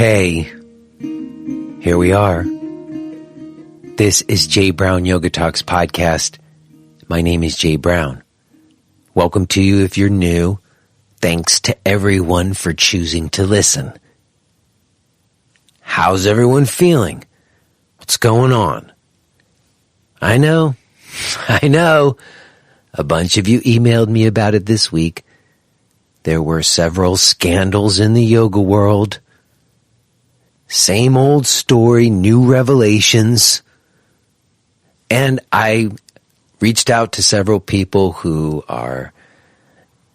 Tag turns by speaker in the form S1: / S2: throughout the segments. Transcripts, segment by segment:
S1: Okay, here we are. This is Jay Brown Yoga Talks podcast. My name is Jay Brown. Welcome to you if you're new. Thanks to everyone for choosing to listen. How's everyone feeling? What's going on? I know. A bunch of you emailed me about it this week. There were several scandals in the yoga world. Same old story, new revelations. And I reached out to several people who are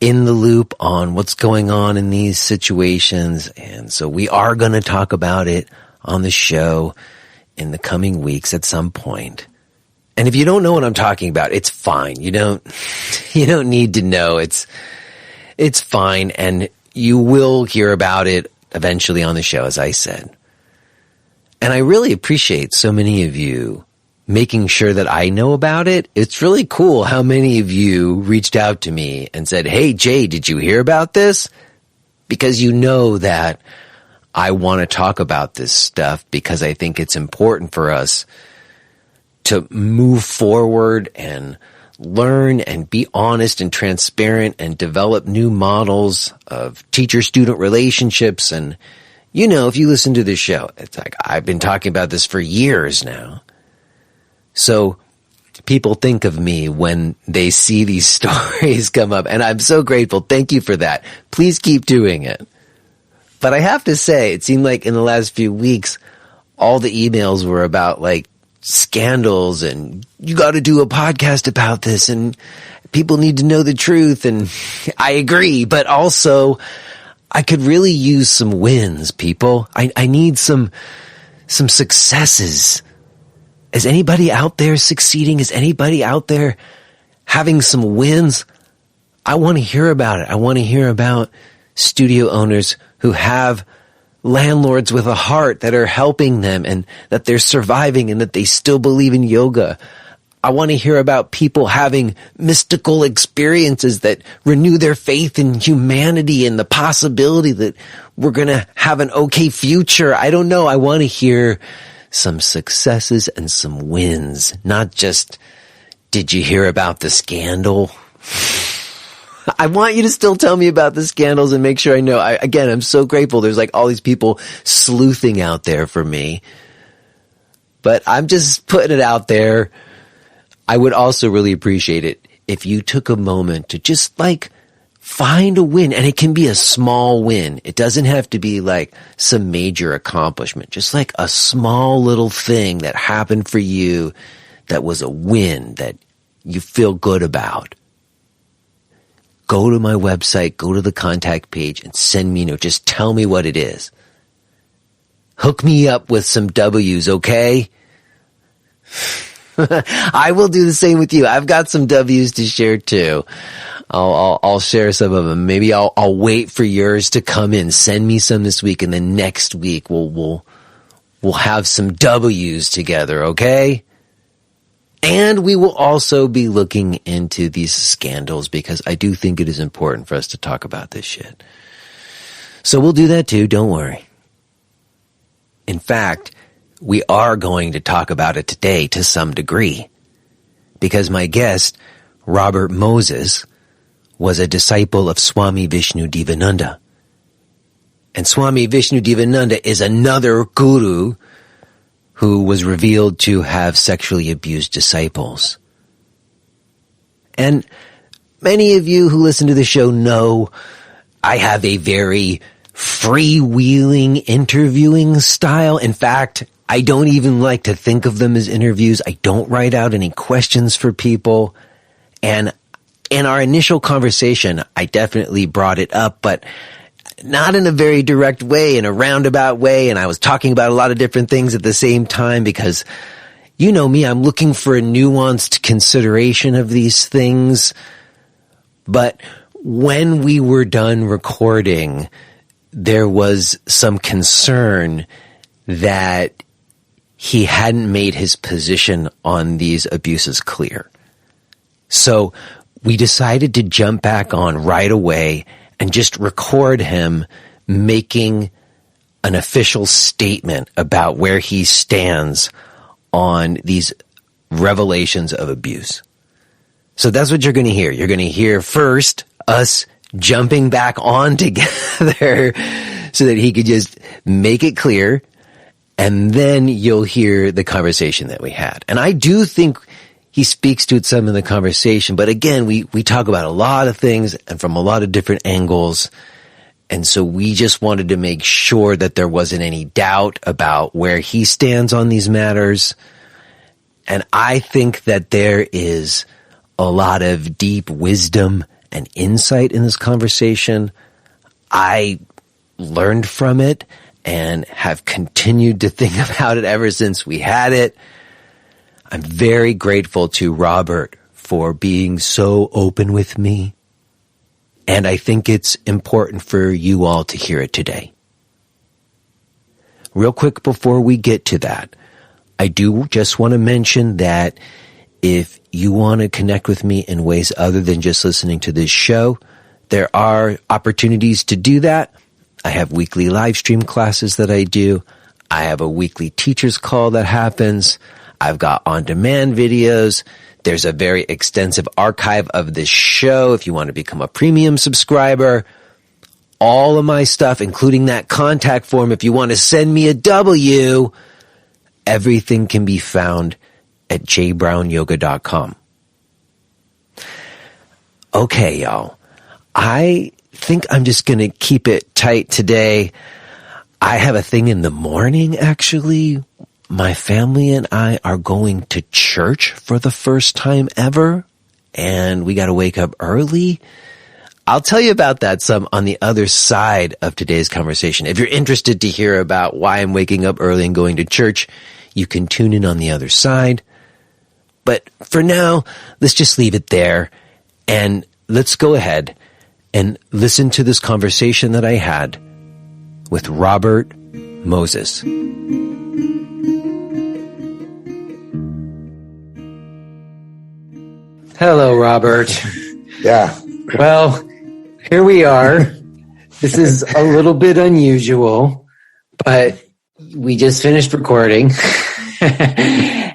S1: in the loop on what's going on in these situations. And so we are going to talk about it on the show in the coming weeks at some point. And if you don't know what I'm talking about, it's fine. You don't need to know. It's fine. And you will hear about it eventually on the show, as I said. And I really appreciate so many of you making sure that I know about it. It's really cool how many of you reached out to me and said, "Hey, Jay, did you hear about this?" Because you know that I want to talk about this stuff because I think it's important for us to move forward and learn and be honest and transparent and develop new models of teacher-student relationships. And you know, if you listen to this show, it's like I've been talking about this for years now. So people think of me when they see these stories come up, and I'm so grateful. Thank you for that. Please keep doing it. But I have to say, it seemed like in the last few weeks, all the emails were about like scandals and you got to do a podcast about this and people need to know the truth. And I agree, but also I could really use some wins, people. I need some successes. Is anybody out there succeeding? Is anybody out there having some wins? I want to hear about it. I want to hear about studio owners who have landlords with a heart that are helping them and that they're surviving and that they still believe in yoga. I want to hear about people having mystical experiences that renew their faith in humanity and the possibility that we're going to have an okay future. I don't know. I want to hear some successes and some wins, not just, did you hear about the scandal? I want you to still tell me about the scandals and make sure I know. I'm so grateful. There's like all these people sleuthing out there for me, but I'm just putting it out there. I would also really appreciate it if you took a moment to just like find a win, and it can be a small win. It doesn't have to be like some major accomplishment, just like a small little thing that happened for you that was a win that you feel good about. Go to my website, go to the contact page and send me a note. Just tell me what it is. Hook me up with some W's, okay? I will do the same with you. I've got some W's to share too. I'll share some of them. Maybe I'll wait for yours to come in. Send me some this week, and then next week we'll have some W's together, okay? And we will also be looking into these scandals because I do think it is important for us to talk about this shit. So we'll do that too, don't worry. In fact, we are going to talk about it today to some degree because my guest, Robert Moses, was a disciple of Swami Vishnudevananda. And Swami Vishnudevananda is another guru who was revealed to have sexually abused disciples. And many of you who listen to the show know I have a very freewheeling interviewing style. In fact, I don't even like to think of them as interviews. I don't write out any questions for people. And in our initial conversation, I definitely brought it up, but not in a very direct way, in a roundabout way. And I was talking about a lot of different things at the same time because, you know me, I'm looking for a nuanced consideration of these things. But when we were done recording, there was some concern that he hadn't made his position on these abuses clear. So we decided to jump back on right away and just record him making an official statement about where he stands on these revelations of abuse. So that's what you're going to hear. You're going to hear first us jumping back on together so that he could just make it clear. And then you'll hear the conversation that we had. And I do think he speaks to it some in the conversation. But again, we talk about a lot of things and from a lot of different angles. And so we just wanted to make sure that there wasn't any doubt about where he stands on these matters. And I think that there is a lot of deep wisdom and insight in this conversation. I learned from it and have continued to think about it ever since we had it. I'm very grateful to Robert for being so open with me. And I think it's important for you all to hear it today. Real quick before we get to that, I do just want to mention that if you want to connect with me in ways other than just listening to this show, there are opportunities to do that. I have weekly live stream classes that I do. I have a weekly teacher's call that happens. I've got on-demand videos. There's a very extensive archive of this show if you want to become a premium subscriber. All of my stuff, including that contact form, if you want to send me a W, everything can be found at jbrownyoga.com. Okay, y'all. I think I'm just going to keep it tight today. I have a thing in the morning, actually. My family and I are going to church for the first time ever, and we got to wake up early. I'll tell you about that some on the other side of today's conversation. If you're interested to hear about why I'm waking up early and going to church, you can tune in on the other side. But for now, let's just leave it there, and let's go ahead and listen to this conversation that I had with Robert Moses. Hello, Robert.
S2: Yeah.
S1: Well, here we are. This is a little bit unusual, but we just finished recording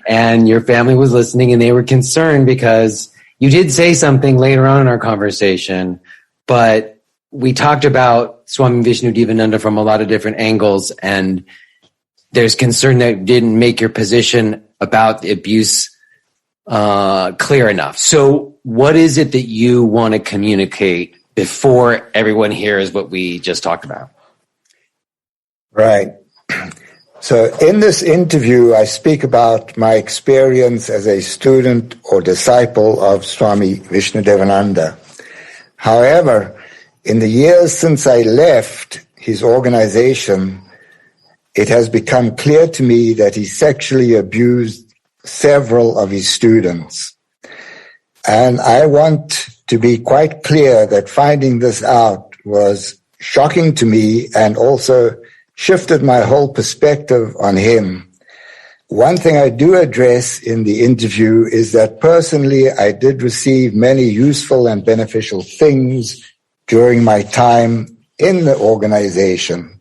S1: and your family was listening and they were concerned because you did say something later on in our conversation, but we talked about Swami Vishnudevananda from a lot of different angles, and there's concern that it didn't make your position about the abuse clear enough. So what is it that you want to communicate before everyone hears what we just talked about?
S2: Right. So in this interview, I speak about my experience as a student or disciple of Swami Vishnudevananda. However, in the years since I left his organization, it has become clear to me that he sexually abused several of his students. And I want to be quite clear that finding this out was shocking to me and also shifted my whole perspective on him. One thing I do address in the interview is that personally I did receive many useful and beneficial things during my time in the organization.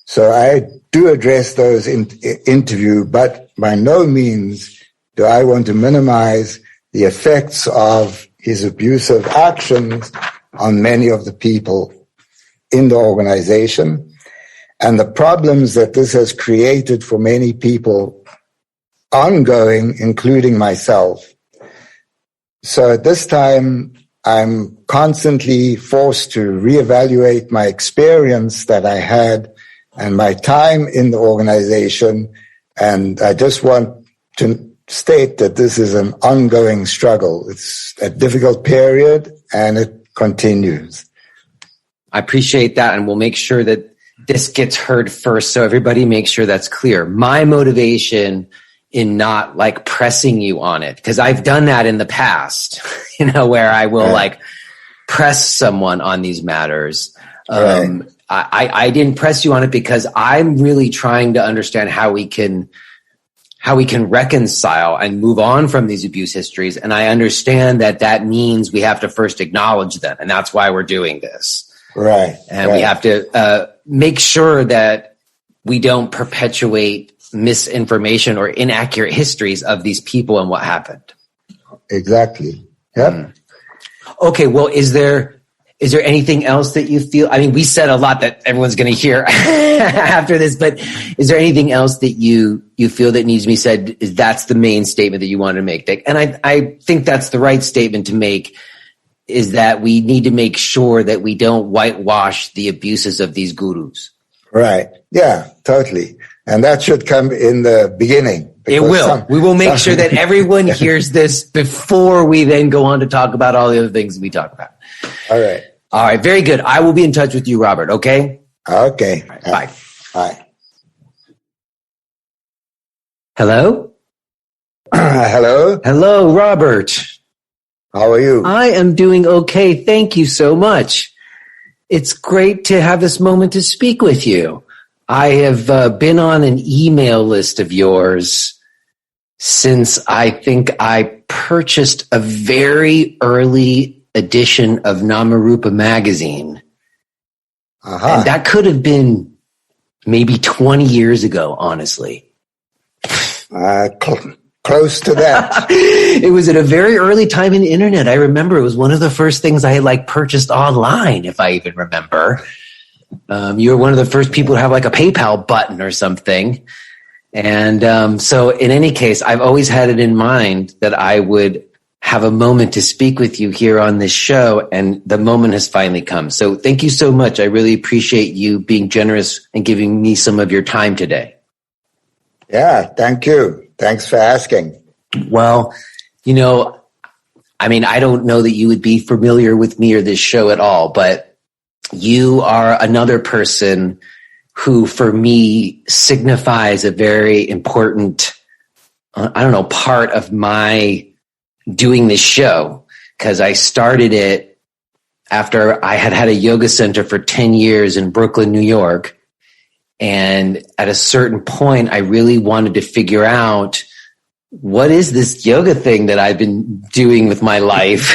S2: So I do address those in interview, but by no means do I want to minimize the effects of his abusive actions on many of the people in the organization and the problems that this has created for many people ongoing, including myself. So at this time, I'm constantly forced to reevaluate my experience that I had and my time in the organization. And I just want to state that this is an ongoing struggle. It's a difficult period and it continues.
S1: I appreciate that. And we'll make sure that this gets heard first, so everybody makes sure that's clear. My motivation in not like pressing you on it, because I've done that in the past, where I will press someone on these matters. I didn't press you on it because I'm really trying to understand how we can reconcile and move on from these abuse histories. And I understand that means we have to first acknowledge them. And that's why we're doing this.
S2: Right.
S1: And we have to make sure that we don't perpetuate misinformation or inaccurate histories of these people and what happened.
S2: Exactly. Yep.
S1: Okay, well, is there anything else that you feel? I mean, we said a lot that everyone's going to hear after this, but is there anything else that you feel that needs to be said? Is that's the main statement that you want to make? And I think that's the right statement to make, is that we need to make sure that we don't whitewash the abuses of these gurus.
S2: Right. Yeah, totally. And that should come in the beginning.
S1: It will. We will make sure that everyone hears this before we then go on to talk about all the other things we talk about.
S2: All right.
S1: All right. Very good. I will be in touch with you, Robert. Okay?
S2: Okay.
S1: Right, bye.
S2: Bye.
S1: Hello?
S2: Hello?
S1: Hello, Robert.
S2: How are you?
S1: I am doing okay. Thank you so much. It's great to have this moment to speak with you. I have been on an email list of yours since I think I purchased a very early edition of Namarupa magazine. And that could have been maybe 20 years ago, honestly.
S2: Close to that.
S1: It was at a very early time in the internet. I remember it was one of the first things I had purchased online, if I even remember. You were one of the first people to have a PayPal button or something. And so in any case, I've always had it in mind that I would have a moment to speak with you here on this show, and the moment has finally come. So thank you so much. I really appreciate you being generous and giving me some of your time today.
S2: Yeah, thank you. Thanks for asking.
S1: Well, I don't know that you would be familiar with me or this show at all, but you are another person who, for me, signifies a very important, part of my doing this show, because I started it after I had a yoga center for 10 years in Brooklyn, New York. And at a certain point, I really wanted to figure out, what is this yoga thing that I've been doing with my life?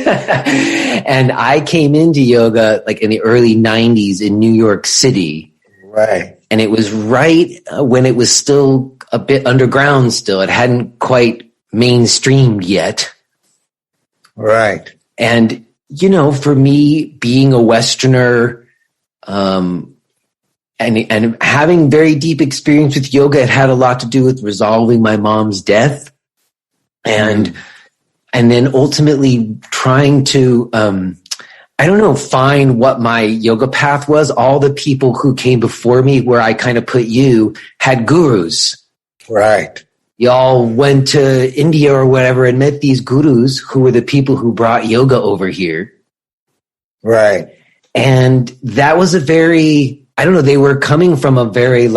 S1: And I came into yoga in the early 90s in New York City.
S2: Right.
S1: And it was right when it was still a bit underground still. It hadn't quite mainstreamed yet.
S2: Right.
S1: And, for me, being a Westerner, and having very deep experience with yoga, it had a lot to do with resolving my mom's death. And then ultimately trying to, find what my yoga path was. All the people who came before me, where I kind of put you, had gurus.
S2: Right.
S1: Y'all went to India or whatever and met these gurus who were the people who brought yoga over here.
S2: Right.
S1: And that was a very, they were coming from a very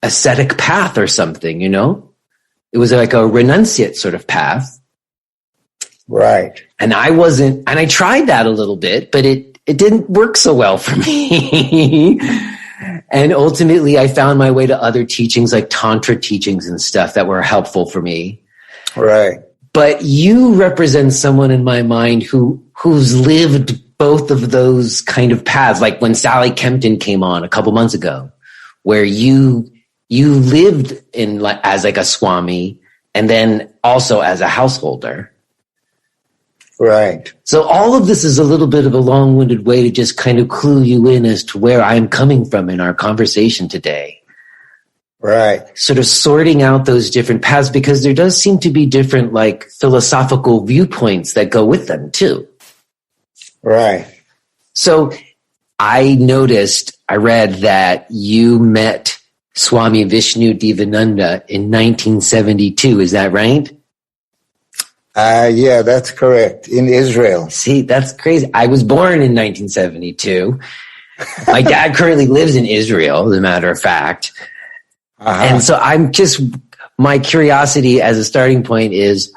S1: ascetic path or something, It was a renunciate sort of path.
S2: Right.
S1: And I tried that a little bit, but it didn't work so well for me. And ultimately I found my way to other teachings like Tantra teachings and stuff that were helpful for me.
S2: Right.
S1: But you represent someone in my mind who's lived both of those kind of paths. Like when Sally Kempton came on a couple months ago, where you lived in as a Swami and then also as a householder.
S2: Right.
S1: So all of this is a little bit of a long-winded way to just kind of clue you in as to where I'm coming from in our conversation today.
S2: Right.
S1: Sort of sorting out those different paths, because there does seem to be different philosophical viewpoints that go with them too.
S2: Right.
S1: So I read that you met Swami Vishnudevananda in 1972. Is that right?
S2: Yeah, that's correct. In Israel.
S1: See, that's crazy. I was born in 1972. My dad currently lives in Israel, as a matter of fact. And so my curiosity as a starting point is,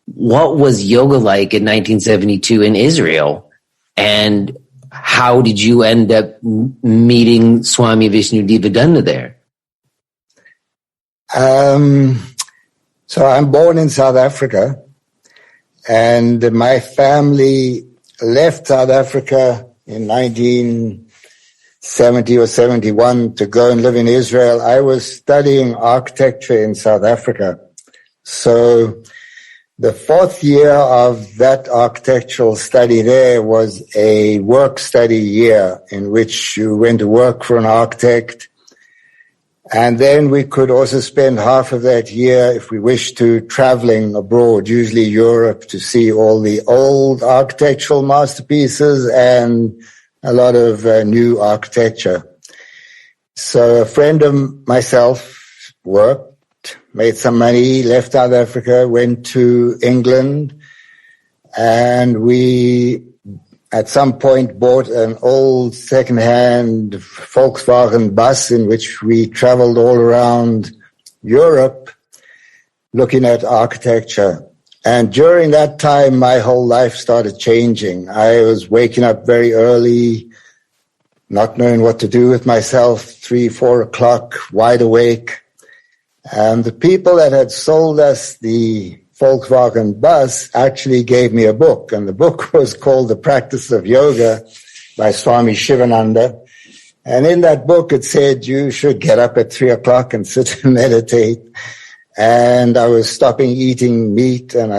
S1: what was yoga like in 1972 in Israel? And how did you end up meeting Swami Vishnudevananda there?
S2: So I'm born in South Africa, and my family left South Africa in 19 70 or 71 to go and live in Israel, I was studying architecture in South Africa. So the fourth year of that architectural study there was a work study year in which you went to work for an architect. And then we could also spend half of that year, if we wished to, traveling abroad, usually Europe, to see all the old architectural masterpieces and a lot of new architecture. So a friend of myself worked, made some money, left South Africa, went to England, and we at some point bought an old second-hand Volkswagen bus in which we traveled all around Europe looking at architecture. And during that time, my whole life started changing. I was waking up very early, not knowing what to do with myself, 3, 4 o'clock, wide awake. And the people that had sold us the Volkswagen bus actually gave me a book, and the book was called The Practice of Yoga by Swami Vishnudevananda. And in that book it said you should get up at 3 o'clock and sit and meditate. And I was stopping eating meat, and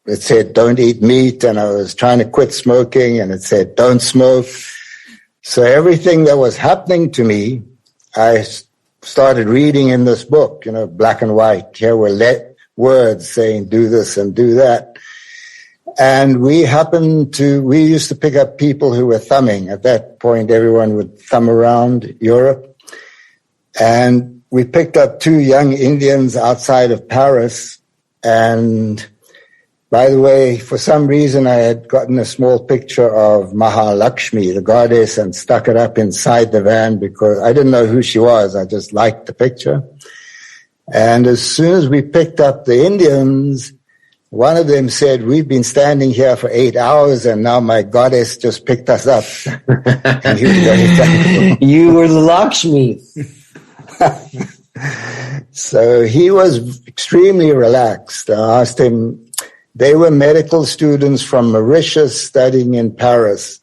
S2: it said don't eat meat, and I was trying to quit smoking, and it said don't smoke. So everything that was happening to me, I started reading in this book, black and white. Here were words saying do this and do that. And we used to pick up people who were thumbing. At that point, everyone would thumb around Europe. And we picked up 2 young Indians outside of Paris. And by the way, for some reason, I had gotten a small picture of Mahalakshmi, the goddess, and stuck it up inside the van because I didn't know who she was. I just liked the picture. And as soon as we picked up the Indians, one of them said, we've been standing here for 8 hours and now my goddess just picked us up. And he was very thankful.
S1: You were the Lakshmi.
S2: So he was extremely relaxed. I asked him, they were medical students from Mauritius studying in Paris.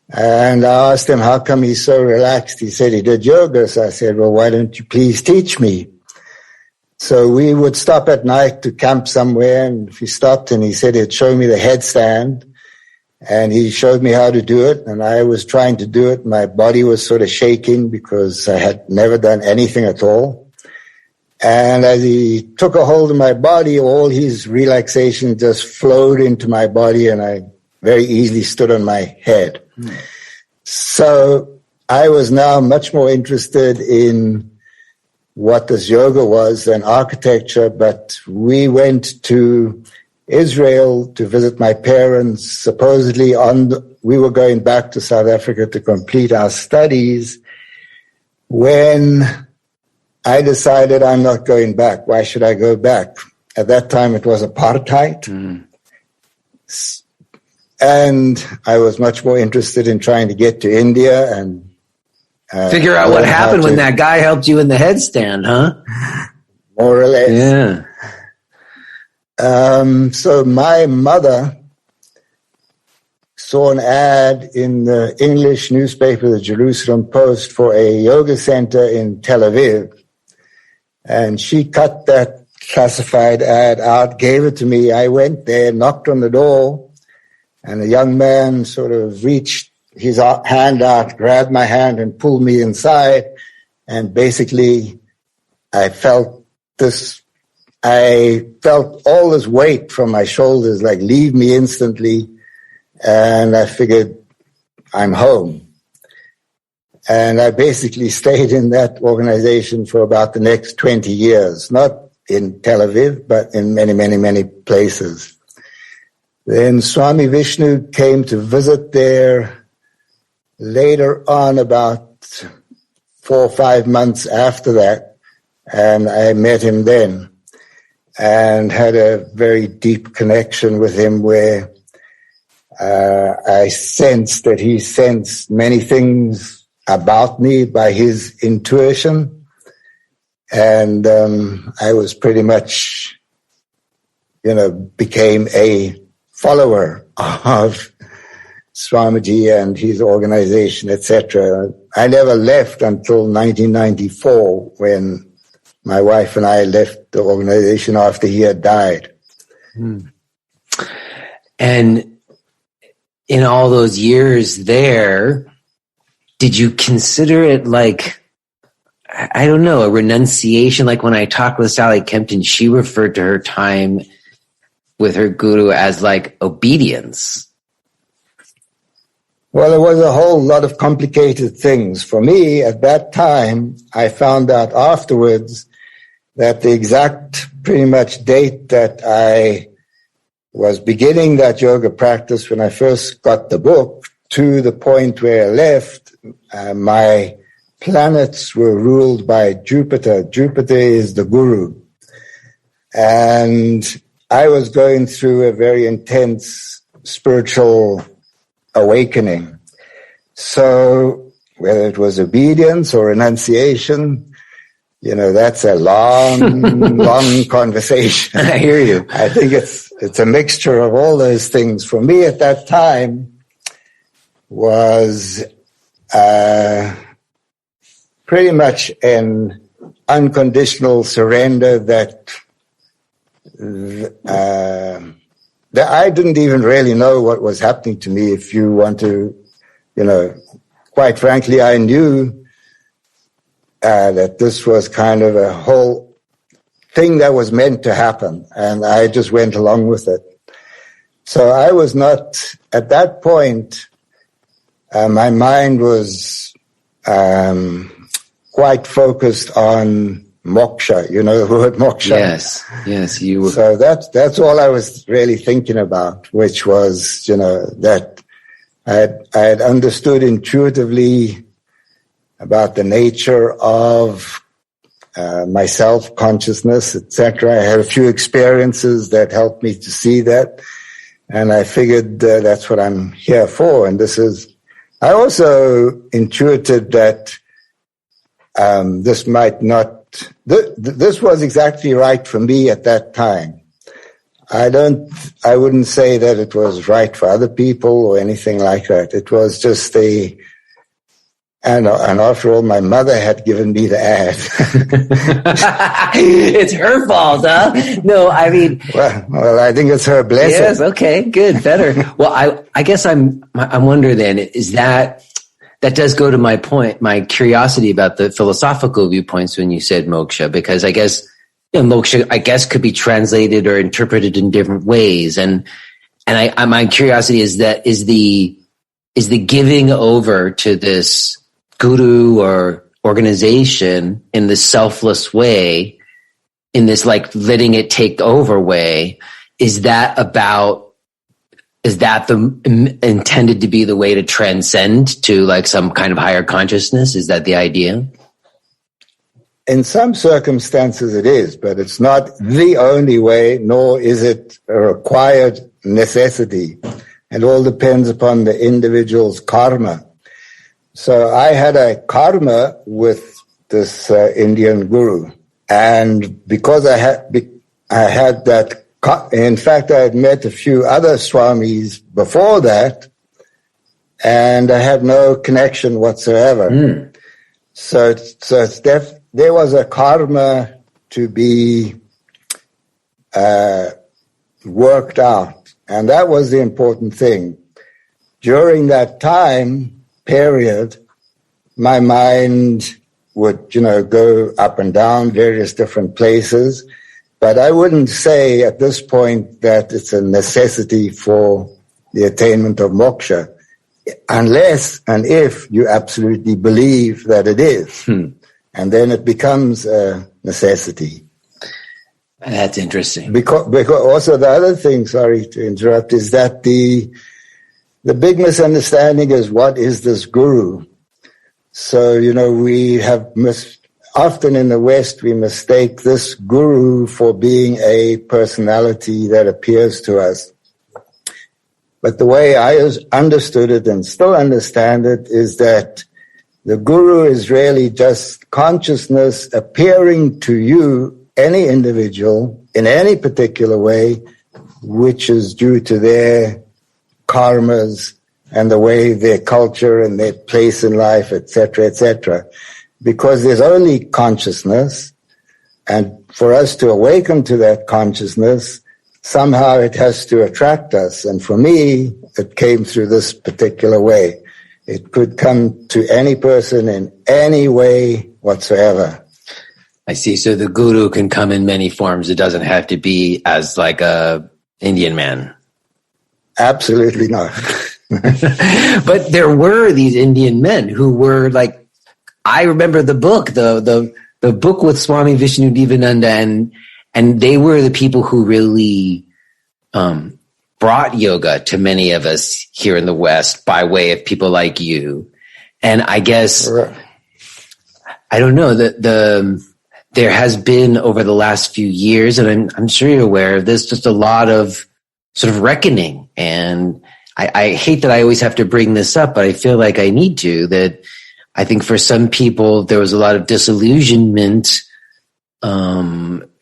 S2: And I asked him, how come he's so relaxed? He said he did yoga. So I said, well, why don't you please teach me? So we would stop at night to camp somewhere, and he stopped and he said he'd show me the headstand, and he showed me how to do it, and I was trying to do it. My body was sort of shaking because I had never done anything at all. And as he took a hold of my body, all his relaxation just flowed into my body, and I very easily stood on my head. So I was now much more interested in what this yoga was than architecture, but we went to Israel to visit my parents. Supposedly we were going back to South Africa to complete our studies when I decided I'm not going back. Why should I go back? At that time it was apartheid. And I was much more interested in trying to get to India and
S1: figure out what happened when that guy helped you in the headstand, huh?
S2: More or less.
S1: Yeah.
S2: So my mother saw an ad in the English newspaper, the Jerusalem Post, for a yoga center in Tel Aviv. And she cut that classified ad out, gave it to me. I went there, knocked on the door, and a young man sort of reached his hand out, grabbed my hand and pulled me inside. And basically I felt all this weight from my shoulders, like leave me instantly. And I figured I'm home. And I basically stayed in that organization for about the next 20 years, not in Tel Aviv, but in many, many, many places. Then Swami Vishnu came to visit there later on, about 4 or 5 months after that, and I met him then and had a very deep connection with him where I sensed that he sensed many things about me by his intuition, and I was pretty much, became a follower of Swamiji and his organization, etc. I never left until 1994 when my wife and I left the organization after he had died.
S1: And in all those years there, did you consider it like, I don't know, a renunciation? Like when I talked with Sally Kempton, she referred to her time with her guru as like obedience.
S2: Well, there was a whole lot of complicated things. For me, at that time, I found out afterwards that the exact pretty much date that I was beginning that yoga practice when I first got the book to the point where I left, my planets were ruled by Jupiter. Jupiter is the guru. And I was going through a very intense spiritual awakening. So whether it was obedience or renunciation, that's a long, long conversation.
S1: I hear you.
S2: I think it's a mixture of all those things. For me at that time was pretty much an unconditional surrender that I didn't even really know what was happening to me. If you want to, quite frankly, I knew that this was kind of a whole thing that was meant to happen, and I just went along with it. So I was not, at that point, my mind was quite focused on moksha. You know the word moksha?
S1: Yes, you were.
S2: So that's all I was really thinking about, which was, that I had understood intuitively about the nature of my self-consciousness, etc. I had a few experiences that helped me to see that, and I figured that's what I'm here for. And I also intuited that this might not, this was exactly right for me at that time. I wouldn't say that it was right for other people or anything like that. It was just and after all, my mother had given me the ad.
S1: It's her fault, huh? No, I mean.
S2: Well, I think it's her blessing.
S1: Yes, okay, good, better. Well, I guess I'm wondering then, is that does go to my point, my curiosity about the philosophical viewpoints when you said moksha, because I guess, moksha, could be translated or interpreted in different ways. And my curiosity is the giving over to this guru or organization in this selfless way, in this like letting it take over way, is that intended to be the way to transcend to like some kind of higher consciousness? Is that the idea?
S2: In some circumstances it is, but it's not the only way, nor is it a required necessity. It all depends upon the individual's karma. So I had a karma with this Indian guru, and because I had that. In fact, I had met a few other swamis before that, and I had no connection whatsoever. So there was a karma to be worked out, and that was the important thing. During that time period, my mind would, go up and down various different places. But I wouldn't say at this point that it's a necessity for the attainment of moksha, unless and if you absolutely believe that it is. And then it becomes a necessity.
S1: That's interesting.
S2: Because also the other thing, sorry to interrupt, is that the big misunderstanding is, what is this guru? So, we have often in the West, we mistake this guru for being a personality that appears to us. But the way I understood it and still understand it is that the guru is really just consciousness appearing to you, any individual, in any particular way, which is due to their karmas and the way their culture and their place in life, etc., because there's only consciousness, and for us to awaken to that consciousness, somehow it has to attract us. And for me, it came through this particular way. It could come to any person in any way whatsoever.
S1: I see. So the guru can come in many forms. It doesn't have to be as like a Indian man.
S2: Absolutely not.
S1: But there were these Indian men who were like, I remember the book, the book with Swami Vishnudevananda, and they were the people who really brought yoga to many of us here in the West by way of people like you. And I guess, I don't know, there has been over the last few years, and I'm sure you're aware of this, just a lot of sort of reckoning. And I hate that I always have to bring this up, but I feel like I need to, that I think for some people, there was a lot of disillusionment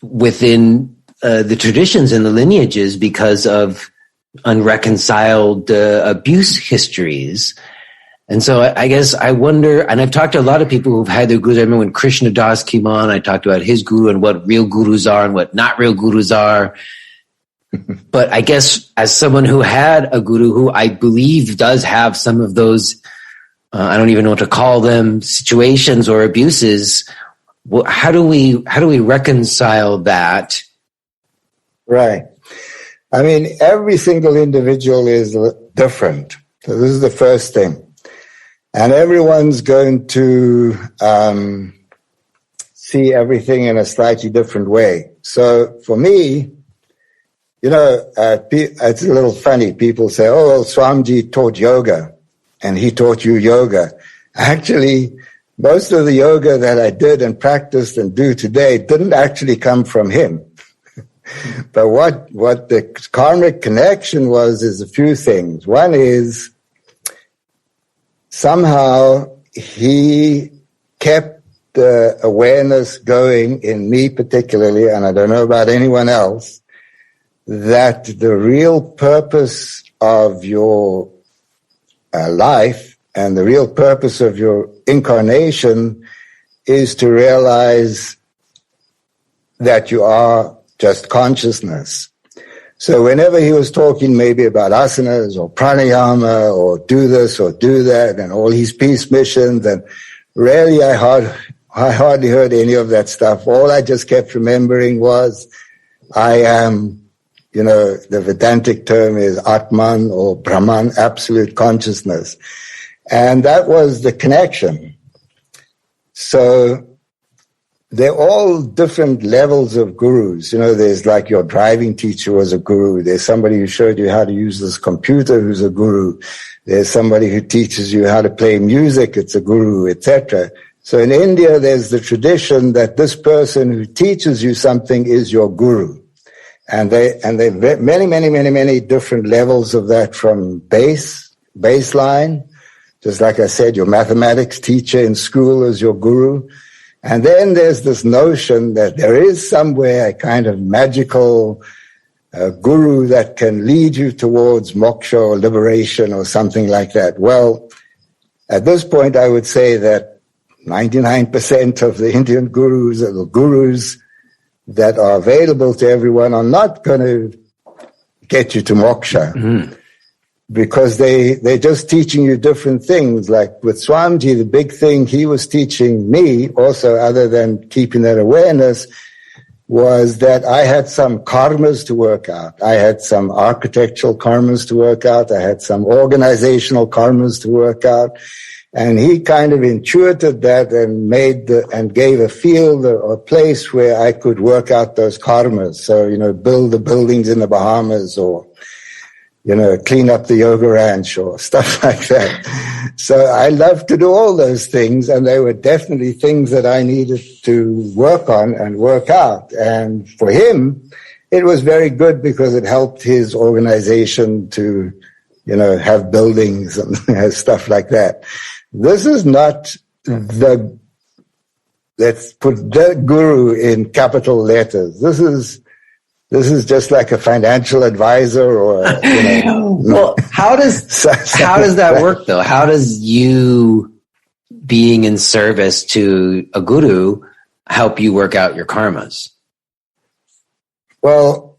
S1: within the traditions and the lineages because of unreconciled abuse histories. And so I guess I wonder, and I've talked to a lot of people who've had their gurus. I remember when Krishna Das came on, I talked about his guru and what real gurus are and what not real gurus are. But I guess as someone who had a guru who I believe does have some of those, I don't even know what to call them, situations or abuses, how do we reconcile that?
S2: Right. I mean, every single individual is different. So this is the first thing. And everyone's going to see everything in a slightly different way. So for me, you know, it's a little funny. People say, oh, well, Swamiji taught yoga, and he taught you yoga. Actually, most of the yoga that I did and practiced and do today didn't actually come from him. But what the karmic connection was is a few things. One is somehow he kept the awareness going in me particularly, and I don't know about anyone else, that the real purpose of your life and the real purpose of your incarnation is to realize that you are just consciousness. So whenever he was talking maybe about asanas or pranayama or do this or do that and all his peace missions, and really I hardly heard any of that stuff. All I just kept remembering was I am, you know, the Vedantic term is Atman or Brahman, absolute consciousness. And that was the connection. So they're all different levels of gurus. You know, there's like your driving teacher was a guru. There's somebody who showed you how to use this computer who's a guru. There's somebody who teaches you how to play music. It's a guru, etc. So in India, there's the tradition that this person who teaches you something is your guru. And they many different levels of that, from baseline, just like I said, your mathematics teacher in school is your guru. And then there's this notion that there is somewhere a kind of magical guru that can lead you towards moksha or liberation or something like that. Well, at this point, I would say that 99% of the Indian gurus or the gurus that are available to everyone are not going to get you to moksha, because they're just teaching you different things. Like with Swamiji, the big thing he was teaching me also, other than keeping that awareness, was that I had some karmas to work out. I had some architectural karmas to work out. I had some organizational karmas to work out. And he kind of intuited that and gave a field or place where I could work out those karmas. So, you know, build the buildings in the Bahamas, or, you know, clean up the yoga ranch or stuff like that. So I love to do all those things, and they were definitely things that I needed to work on and work out. And for him, it was very good because it helped his organization to, you know, have buildings and stuff like that. This is not let's put the guru in capital letters. This is This is just like a financial advisor, or
S1: well, how does that work though? How does you being in service to a guru help you work out your karmas?
S2: Well,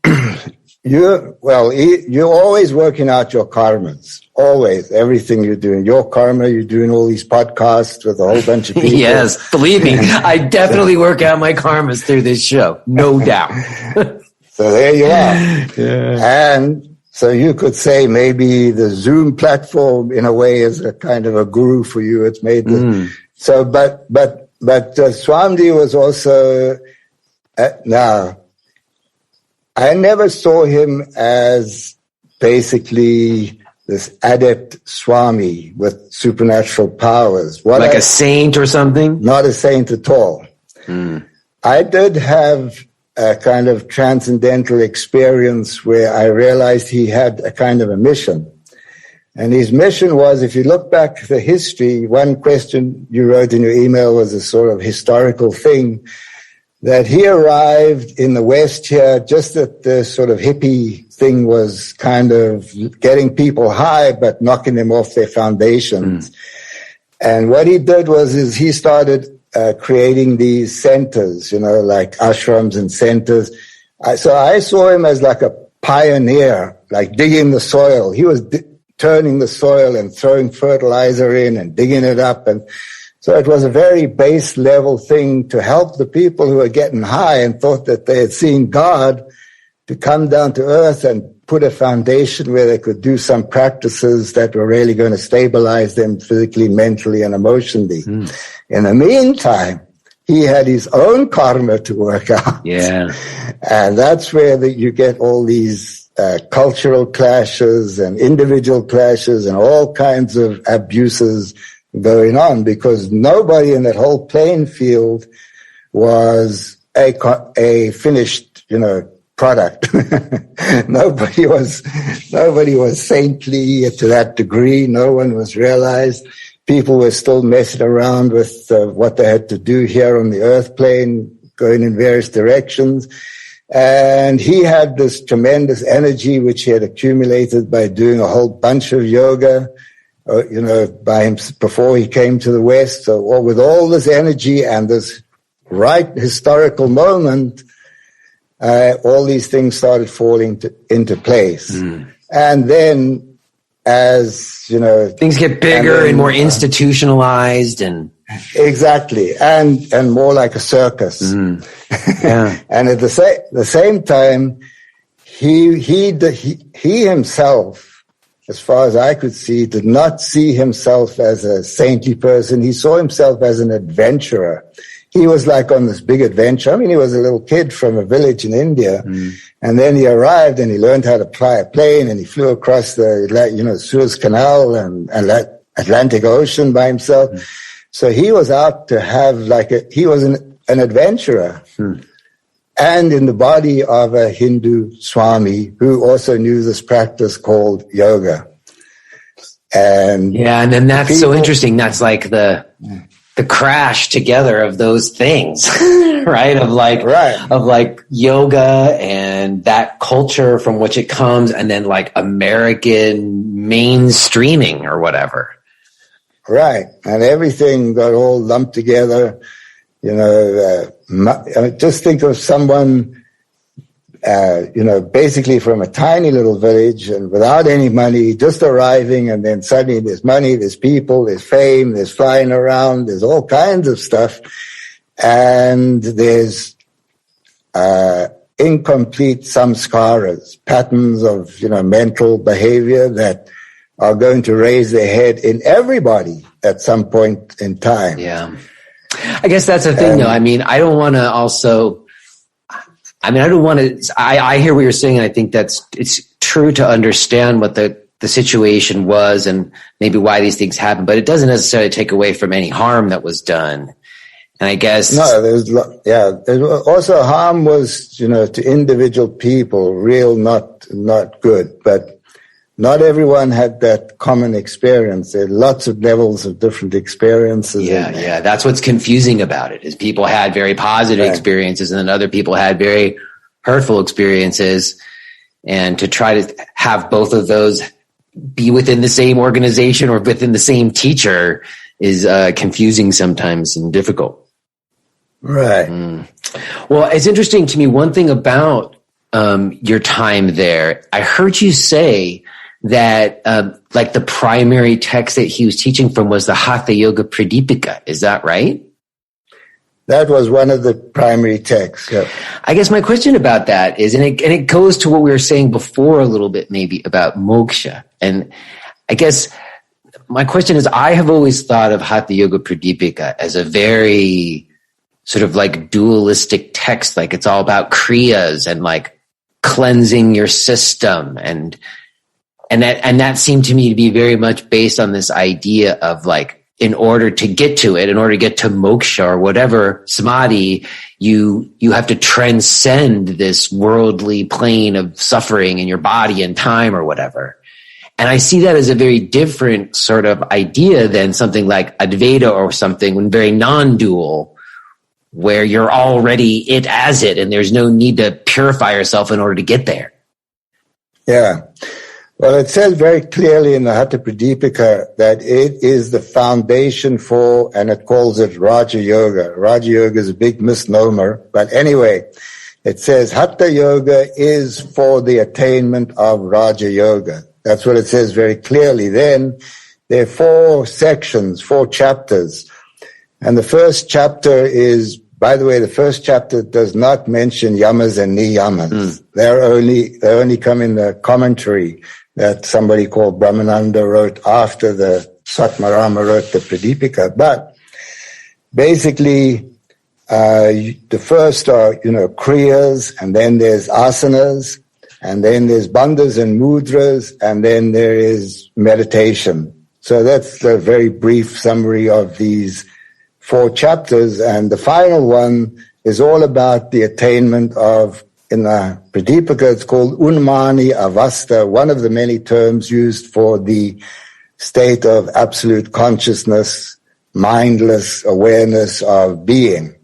S2: you're always working out your karmas. Always, everything you're doing, your karma. You're doing all these podcasts with a whole bunch of people.
S1: Yes, believe me, I definitely work out my karmas through this show, no doubt.
S2: So there you are. Yeah. And so you could say maybe the Zoom platform, in a way, is a kind of a guru for you. It's made so, but Swami was also now. I never saw him as basically this adept Swami with supernatural powers.
S1: Like a saint or something?
S2: Not a saint at all. I did have a kind of transcendental experience where I realized he had a kind of a mission. And his mission was, if you look back at the history, one question you wrote in your email was a sort of historical thing, that he arrived in the West here just that the sort of hippie thing was kind of getting people high, but knocking them off their foundations. And what he did was he started creating these centers, like ashrams and centers. So I saw him as like a pioneer, like digging the soil. He was turning the soil and throwing fertilizer in and digging it up. And so it was a very base level thing to help the people who were getting high and thought that they had seen God, to come down to earth and put a foundation where they could do some practices that were really going to stabilize them physically, mentally, and emotionally. In the meantime, he had his own karma to work out.
S1: Yeah.
S2: And that's where you get all these cultural clashes and individual clashes and all kinds of abuses going on, because nobody in that whole playing field was a finished, product. Nobody was saintly to that degree. No one was realized. People were still messing around with what they had to do here on the earth plane, going in various directions. And he had this tremendous energy which he had accumulated by doing a whole bunch of yoga, by him before he came to the West. So with all this energy and this right historical moment, all these things started falling into place. And then, as
S1: things get bigger and more institutionalized, and
S2: exactly, and more like a circus. Yeah. And at the same time, he himself, as far as I could see, did not see himself as a saintly person. He saw himself as an adventurer. He was like on this big adventure. I mean, he was a little kid from a village in India. And then he arrived and he learned how to fly a plane, and he flew across the, Suez Canal and Atlantic Ocean by himself. So he was out to have he was an adventurer. And in the body of a Hindu Swami who also knew this practice called yoga. And
S1: then that's so interesting. That's like the crash together of those things, right? Of like yoga and that culture from which it comes, and then like American mainstreaming or whatever.
S2: Right. And everything got all lumped together. Just think of someone, basically from a tiny little village and without any money, just arriving, and then suddenly there's money, there's people, there's fame, there's flying around, there's all kinds of stuff, and there's incomplete samskaras, patterns of mental behavior that are going to raise their head in everybody at some point in time.
S1: Yeah. I guess that's the thing, though. I mean, I don't want to I hear what you're saying, and I think it's true to understand what the situation was and maybe why these things happen, but it doesn't necessarily take away from any harm that was done. And I guess
S2: there's also harm was, to individual people, real, not good, but not everyone had that common experience. There are lots of levels of different experiences.
S1: Yeah. That's what's confusing about it, is people had very positive experiences, and then other people had very hurtful experiences, and to try to have both of those be within the same organization or within the same teacher is confusing sometimes and difficult.
S2: Right.
S1: Well, it's interesting to me, one thing about your time there, I heard you say that like the primary text that he was teaching from was the Hatha Yoga Pradipika. Is that right?
S2: That was one of the primary texts. Yeah.
S1: I guess my question about that is, and it goes to what we were saying before a little bit, maybe about moksha. And I guess my question is, I have always thought of Hatha Yoga Pradipika as a very sort of like dualistic text, like it's all about kriyas and like cleansing your system, and that seemed to me to be very much based on this idea of like, in order to get to it, in order to get to moksha or whatever samadhi, you have to transcend this worldly plane of suffering in your body and time or whatever. And I see that as a very different sort of idea than something like Advaita or something, when very non-dual, where you're already it as it, and there's no need to purify yourself in order to get there.
S2: Yeah. Well, it says very clearly in the Hatha Pradipika that it is the foundation for, and it calls it Raja Yoga. Raja Yoga is a big misnomer, but anyway, it says Hatha Yoga is for the attainment of Raja Yoga. That's what it says very clearly. Then there are 4 sections, 4 chapters. And the first chapter is, by the way, the first chapter does not mention yamas and niyamas. They only come in the commentary that somebody called Brahmananda wrote after the Satmarama wrote the Pradipika. But basically, the first are, kriyas, and then there's asanas, and then there's bandhas and mudras, and then there is meditation. So that's a very brief summary of these 4 chapters. And the final one is all about the attainment of, in the Pradipika, it's called Unmani Avasta, one of the many terms used for the state of absolute consciousness, mindless awareness of being.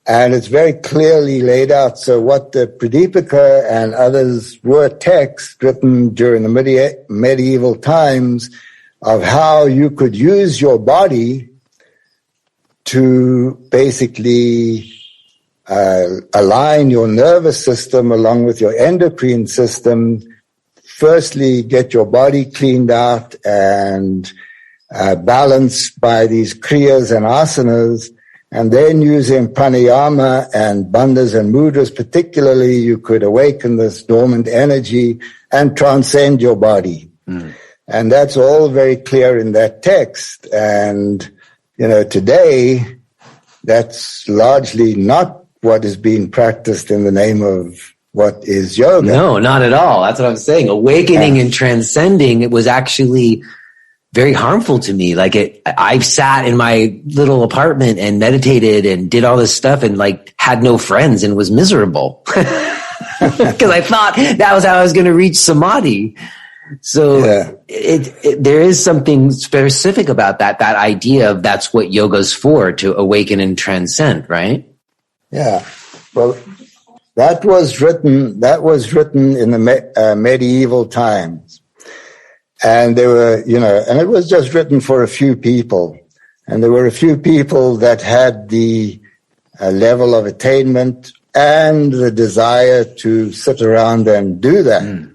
S2: And it's very clearly laid out. So what the Pradipika and others were texts written during the medieval times of how you could use your body to basically align your nervous system along with your endocrine system. Firstly, get your body cleaned out and balanced by these kriyas and asanas, and then using pranayama and bandhas and mudras particularly, you could awaken this dormant energy and transcend your body. And that's all very clear in that text. And, today, that's largely not what is being practiced in the name of what is yoga.
S1: No, not at all. That's what I'm saying. Awakening and transcending, it was actually very harmful to me. Like I've sat in my little apartment and meditated and did all this stuff and like had no friends and was miserable because I thought that was how I was going to reach samadhi. So there is something specific about that idea of that's what yoga's for, to awaken and transcend, right?
S2: Yeah, well, that was written in the medieval times, and there were, and it was just written for a few people, and there were a few people that had the level of attainment and the desire to sit around and do that.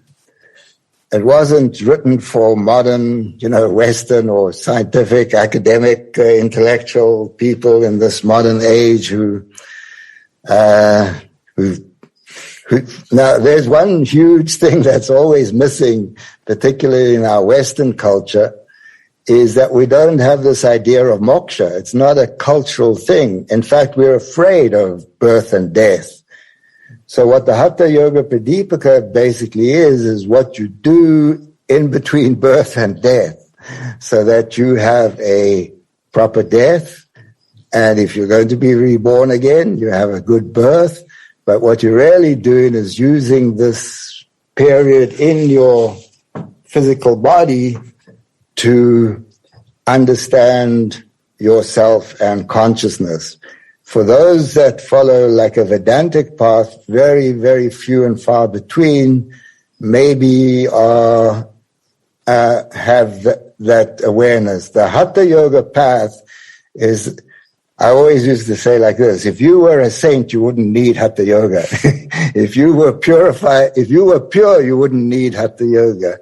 S2: It wasn't written for modern, Western or scientific, academic, intellectual people in this modern age who now there's one huge thing that's always missing, particularly in our Western culture, is that we don't have this idea of moksha. It's not a cultural thing. In fact, we're afraid of birth and death. So what the Hatha Yoga Pradipika basically is what you do in between birth and death, so that you have a proper death. And if you're going to be reborn again, you have a good birth. But what you're really doing is using this period in your physical body to understand yourself and consciousness. For those that follow like a Vedantic path, very, very few and far between, maybe have that awareness. The Hatha Yoga path is, I always used to say like this: if you were a saint, you wouldn't need Hatha Yoga. If you were pure, you wouldn't need Hatha Yoga.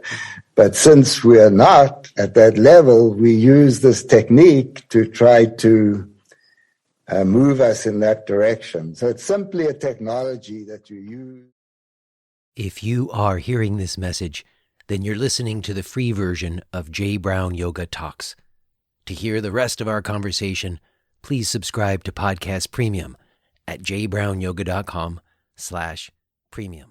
S2: But since we are not at that level, we use this technique to try to move us in that direction. So it's simply a technology that you use.
S1: If you are hearing this message, then you're listening to the free version of J. Brown Yoga Talks. To hear the rest of our conversation, please subscribe to Podcast Premium at jbrownyoga.com/premium.